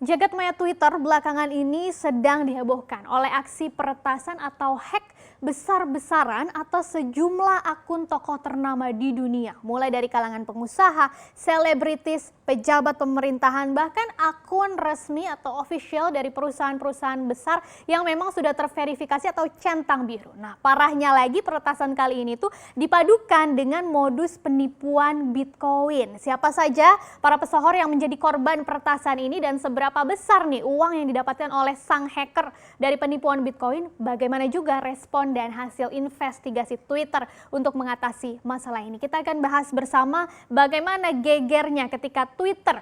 Jagat maya Twitter belakangan ini sedang dihebohkan oleh aksi peretasan atau hack besar-besaran atas sejumlah akun tokoh ternama di dunia. Mulai dari kalangan pengusaha, selebritis, pejabat pemerintahan, bahkan akun resmi atau official dari perusahaan-perusahaan besar yang memang sudah terverifikasi atau centang biru. Nah, parahnya lagi peretasan kali ini tuh dipadukan dengan modus penipuan Bitcoin. Siapa saja para pesohor yang menjadi korban peretasan ini dan seberapa besar nih uang yang didapatkan oleh sang hacker dari penipuan Bitcoin? Bagaimana juga respon dan hasil investigasi Twitter untuk mengatasi masalah ini? Kita akan bahas bersama bagaimana gegernya ketika Twitter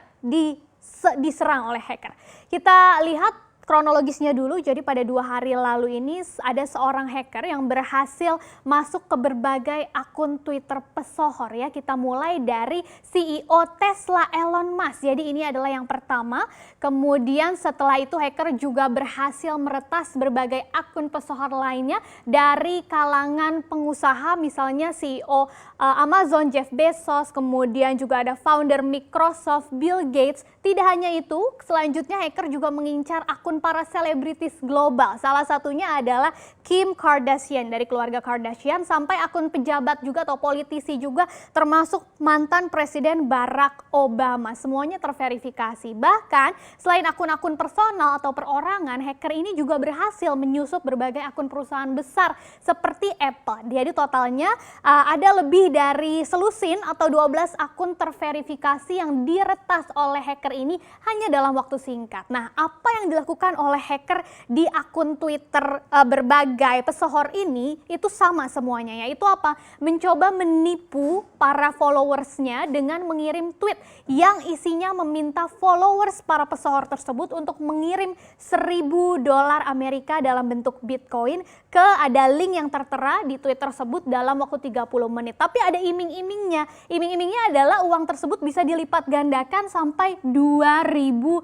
diserang oleh hacker. Kita lihat kronologisnya dulu. Jadi pada 2 hari lalu ini ada seorang hacker yang berhasil masuk ke berbagai akun Twitter pesohor ya. Kita mulai dari CEO Tesla Elon Musk. Jadi ini adalah yang pertama. Kemudian setelah itu hacker juga berhasil meretas berbagai akun pesohor lainnya dari kalangan pengusaha, misalnya CEO Amazon Jeff Bezos, kemudian juga ada founder Microsoft Bill Gates. Tidak hanya itu, selanjutnya hacker juga mengincar akun para selebritis global. Salah satunya adalah Kim Kardashian dari keluarga Kardashian, sampai akun pejabat juga atau politisi juga, termasuk mantan Presiden Barack Obama. Semuanya terverifikasi. Bahkan selain akun-akun personal atau perorangan, hacker ini juga berhasil menyusup berbagai akun perusahaan besar seperti Apple. Jadi totalnya ada lebih dari selusin atau 12 akun terverifikasi yang diretas oleh hacker ini hanya dalam waktu singkat. Nah, apa yang dilakukan oleh hacker di akun Twitter berbagai pesohor ini itu sama semuanya, yaitu apa? Mencoba menipu para followersnya dengan mengirim tweet yang isinya meminta followers para pesohor tersebut untuk mengirim $1.000 Amerika dalam bentuk Bitcoin ke ada link yang tertera di tweet tersebut dalam waktu 30 menit. Tapi ada iming-imingnya. Iming-imingnya adalah uang tersebut bisa dilipat gandakan sampai $2.000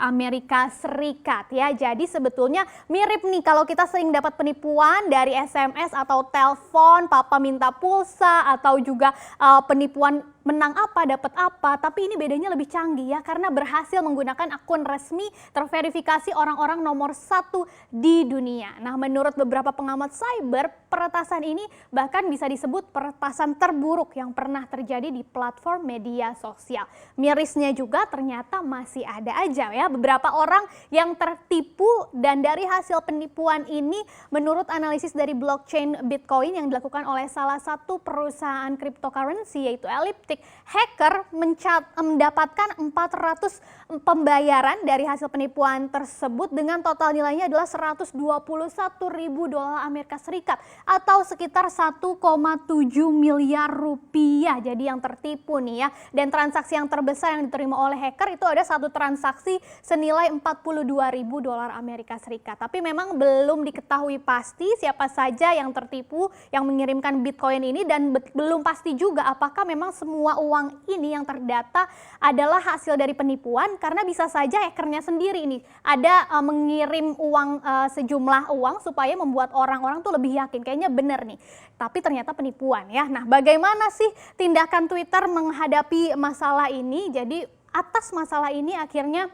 Amerika Serikat ya. Jadi sebetulnya mirip nih kalau kita sering dapat penipuan dari SMS atau telepon, papa minta pulsa, atau juga penipuan menang apa dapat apa, tapi ini bedanya lebih canggih ya, karena berhasil menggunakan akun resmi terverifikasi orang-orang nomor 1 di dunia. Nah, menurut beberapa pengamat cyber, peretasan ini bahkan bisa disebut peretasan terburuk yang pernah terjadi di platform media sosial. Mirisnya juga ternyata masih ada aja ya beberapa orang yang tertipu, dan dari hasil penipuan ini menurut analisis dari blockchain Bitcoin yang dilakukan oleh salah satu perusahaan cryptocurrency yaitu Elliptic, hacker mendapatkan 400 pembayaran dari hasil penipuan tersebut dengan total nilainya adalah $121.000 Amerika Serikat atau sekitar 1,7 miliar rupiah. Jadi yang tertipu nih ya. Dan transaksi yang terbesar yang diterima oleh hacker itu ada satu transaksi senilai $42.000 Amerika Serikat. Tapi memang belum diketahui pasti siapa saja yang tertipu yang mengirimkan Bitcoin ini, dan belum pasti juga apakah memang semua uang ini yang terdata adalah hasil dari penipuan, karena bisa saja hackernya sendiri ini ada mengirim uang sejumlah uang supaya membuat orang-orang tuh lebih yakin kayaknya benar nih, tapi ternyata penipuan ya. Nah, bagaimana sih tindakan Twitter menghadapi masalah ini? Jadi atas masalah ini akhirnya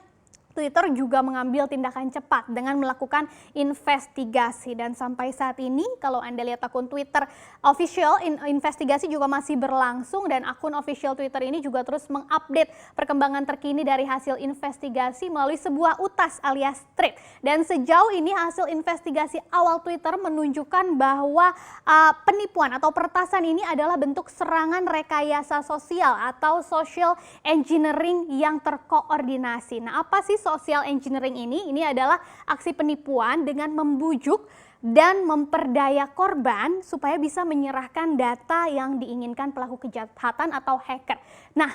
Twitter juga mengambil tindakan cepat dengan melakukan investigasi, dan sampai saat ini kalau Anda lihat akun Twitter official, investigasi juga masih berlangsung, dan akun official Twitter ini juga terus mengupdate perkembangan terkini dari hasil investigasi melalui sebuah utas alias thread. Dan sejauh ini hasil investigasi awal Twitter menunjukkan bahwa penipuan atau peretasan ini adalah bentuk serangan rekayasa sosial atau social engineering yang terkoordinasi. Nah, apa sih social engineering ini? Ini adalah aksi penipuan dengan membujuk dan memperdaya korban supaya bisa menyerahkan data yang diinginkan pelaku kejahatan atau hacker. Nah,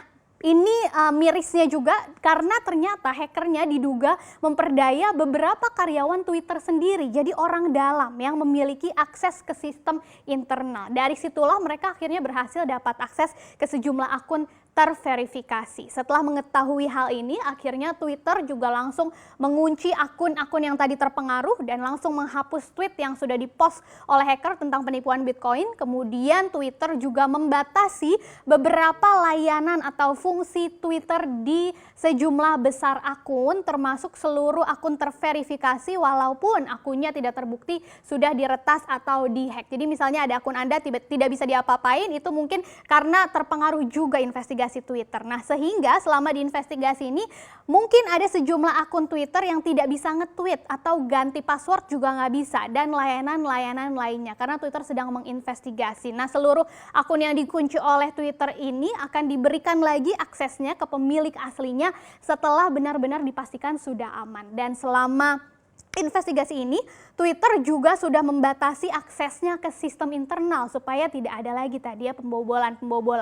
ini mirisnya juga karena ternyata hackernya diduga memperdaya beberapa karyawan Twitter sendiri. Jadi orang dalam yang memiliki akses ke sistem internal. Dari situlah mereka akhirnya berhasil dapat akses ke sejumlah akun terverifikasi. Setelah mengetahui hal ini, akhirnya Twitter juga langsung mengunci akun-akun yang tadi terpengaruh dan langsung menghapus tweet yang sudah dipost oleh hacker tentang penipuan Bitcoin. Kemudian Twitter juga membatasi beberapa layanan atau fungsi Twitter di sejumlah besar akun, termasuk seluruh akun terverifikasi walaupun akunnya tidak terbukti sudah diretas atau dihack. Jadi misalnya ada akun Anda tidak bisa diapa-apain, itu mungkin karena terpengaruh juga investigasi Twitter. Nah, sehingga selama diinvestigasi ini mungkin ada sejumlah akun Twitter yang tidak bisa nge-tweet atau ganti password juga nggak bisa, dan layanan-layanan lainnya karena Twitter sedang menginvestigasi. Nah, seluruh akun yang dikunci oleh Twitter ini akan diberikan lagi aksesnya ke pemilik aslinya setelah benar-benar dipastikan sudah aman. Dan selama investigasi ini, Twitter juga sudah membatasi aksesnya ke sistem internal supaya tidak ada lagi tadi ya pembobolan.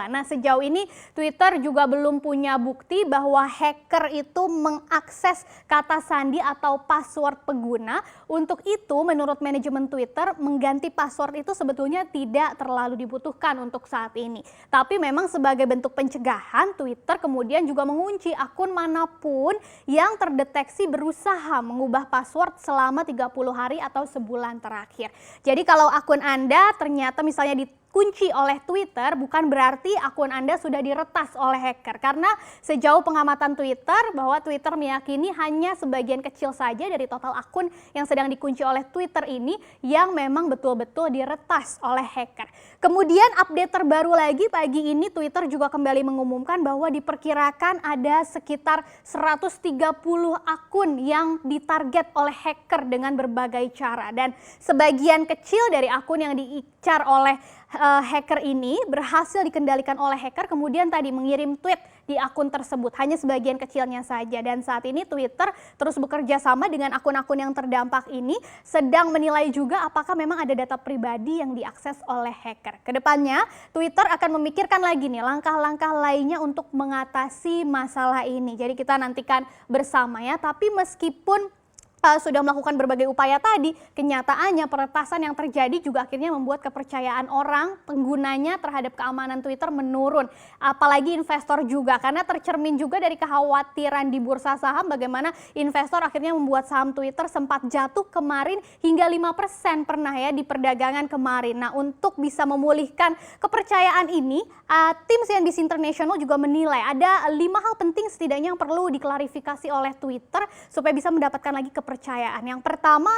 Nah, sejauh ini Twitter juga belum punya bukti bahwa hacker itu mengakses kata sandi atau password pengguna. Untuk itu, menurut manajemen Twitter, mengganti password itu sebetulnya tidak terlalu dibutuhkan untuk saat ini. Tapi memang sebagai bentuk pencegahan, Twitter kemudian juga mengunci akun manapun yang terdeteksi berusaha mengubah password selama 30 hari atau sebulan terakhir. Jadi kalau akun Anda ternyata misalnya dikunci oleh Twitter, bukan berarti akun Anda sudah diretas oleh hacker. Karena sejauh pengamatan Twitter, bahwa Twitter meyakini hanya sebagian kecil saja dari total akun yang sedang dikunci oleh Twitter ini yang memang betul-betul diretas oleh hacker. Kemudian update terbaru lagi pagi ini, Twitter juga kembali mengumumkan bahwa diperkirakan ada sekitar 130 akun yang ditarget oleh hacker dengan berbagai cara. Dan sebagian kecil dari akun yang diincar oleh hacker ini berhasil dikendalikan oleh hacker, kemudian tadi mengirim tweet di akun tersebut, hanya sebagian kecilnya saja. Dan saat ini Twitter terus bekerja sama dengan akun-akun yang terdampak ini, sedang menilai juga apakah memang ada data pribadi yang diakses oleh hacker. Kedepannya Twitter akan memikirkan lagi nih langkah-langkah lainnya untuk mengatasi masalah ini. Jadi kita nantikan bersama ya. Tapi meskipun sudah melakukan berbagai upaya tadi, kenyataannya peretasan yang terjadi juga akhirnya membuat kepercayaan orang penggunanya terhadap keamanan Twitter menurun. Apalagi investor juga, karena tercermin juga dari kekhawatiran di bursa saham bagaimana investor akhirnya membuat saham Twitter sempat jatuh kemarin hingga 5% pernah ya di perdagangan kemarin. Nah, untuk bisa memulihkan kepercayaan ini, tim CNBC International juga menilai ada 5 hal penting setidaknya yang perlu diklarifikasi oleh Twitter supaya bisa mendapatkan lagi kepercayaan. Yang pertama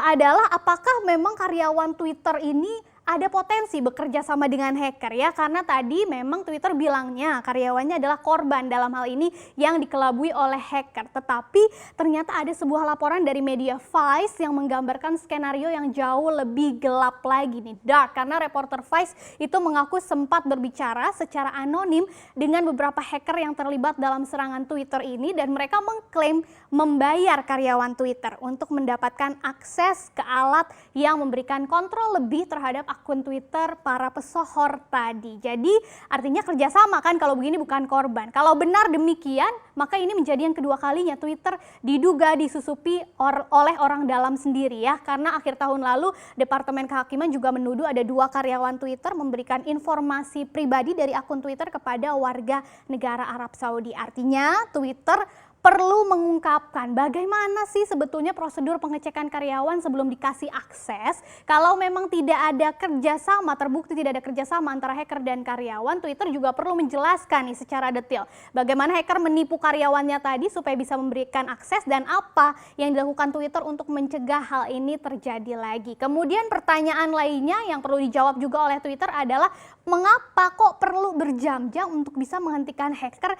adalah apakah memang karyawan Twitter ini ada potensi bekerja sama dengan hacker ya, karena tadi memang Twitter bilangnya karyawannya adalah korban dalam hal ini yang dikelabui oleh hacker. Tetapi ternyata ada sebuah laporan dari media Vice yang menggambarkan skenario yang jauh lebih gelap lagi nih, dark, karena reporter Vice itu mengaku sempat berbicara secara anonim dengan beberapa hacker yang terlibat dalam serangan Twitter ini, dan mereka mengklaim membayar karyawan Twitter untuk mendapatkan akses ke alat yang memberikan kontrol lebih terhadap akun Twitter para pesohor tadi. Jadi artinya kerjasama kan kalau begini, bukan korban. Kalau benar demikian, maka ini menjadi yang kedua kalinya Twitter diduga disusupi oleh orang dalam sendiri ya. Karena akhir tahun lalu Departemen Kehakiman juga menuduh ada 2 karyawan Twitter memberikan informasi pribadi dari akun Twitter kepada warga negara Arab Saudi. Artinya Twitter perlu mengungkapkan bagaimana sih sebetulnya prosedur pengecekan karyawan sebelum dikasih akses. Kalau memang tidak ada kerjasama, terbukti tidak ada kerjasama antara hacker dan karyawan, Twitter juga perlu menjelaskan nih secara detail bagaimana hacker menipu karyawannya tadi supaya bisa memberikan akses, dan apa yang dilakukan Twitter untuk mencegah hal ini terjadi lagi. Kemudian pertanyaan lainnya yang perlu dijawab juga oleh Twitter adalah mengapa kok perlu berjam-jam untuk bisa menghentikan hacker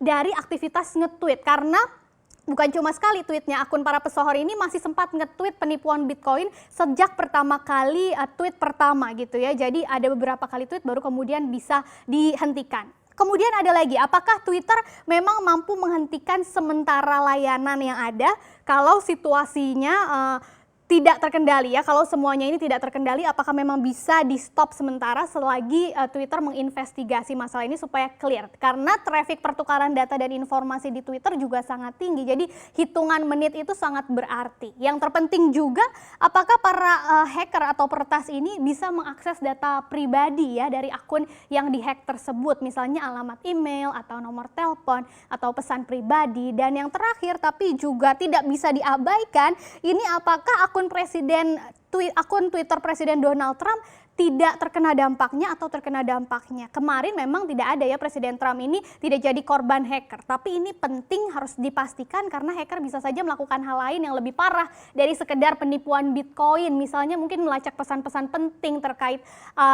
dari aktivitas nge-tweet, karena bukan cuma sekali tweetnya, akun para pesohor ini masih sempat nge-tweet penipuan Bitcoin sejak pertama kali tweet pertama gitu ya. Jadi ada beberapa kali tweet baru kemudian bisa dihentikan. Kemudian ada lagi, apakah Twitter memang mampu menghentikan sementara layanan yang ada kalau situasinya tidak terkendali ya. Kalau semuanya ini tidak terkendali, apakah memang bisa di stop sementara selagi Twitter menginvestigasi masalah ini supaya clear? Karena traffic pertukaran data dan informasi di Twitter juga sangat tinggi. Jadi hitungan menit itu sangat berarti. Yang terpenting juga, apakah para hacker atau peretas ini bisa mengakses data pribadi ya dari akun yang dihack tersebut, misalnya alamat email atau nomor telepon atau pesan pribadi. Dan yang terakhir tapi juga tidak bisa diabaikan, ini apakah akun Twitter Presiden Donald Trump tidak terkena dampaknya atau terkena dampaknya. Kemarin memang tidak ada ya, Presiden Trump ini tidak jadi korban hacker. Tapi ini penting harus dipastikan karena hacker bisa saja melakukan hal lain yang lebih parah dari sekedar penipuan Bitcoin. Misalnya mungkin melacak pesan-pesan penting terkait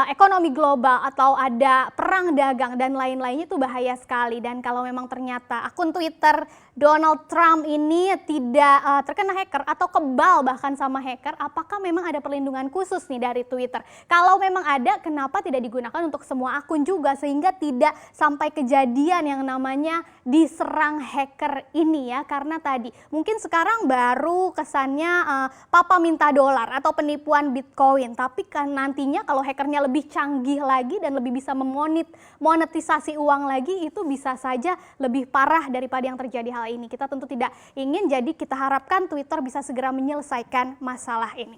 ekonomi global atau ada perang dagang dan lain-lainnya, itu bahaya sekali. Dan kalau memang ternyata akun Twitter Donald Trump ini tidak terkena hacker atau kebal bahkan sama hacker, apakah memang ada perlindungan khusus nih dari Twitter? Kalau memang ada, kenapa tidak digunakan untuk semua akun juga sehingga tidak sampai kejadian yang namanya diserang hacker ini ya? Karena tadi mungkin sekarang baru kesannya papa minta dolar atau penipuan Bitcoin, tapi kan nantinya kalau hackernya lebih canggih lagi dan lebih bisa memonetisasi uang lagi, itu bisa saja lebih parah daripada yang terjadi hal ini. Kita tentu tidak ingin, jadi kita harapkan Twitter bisa segera menyelesaikan masalah ini.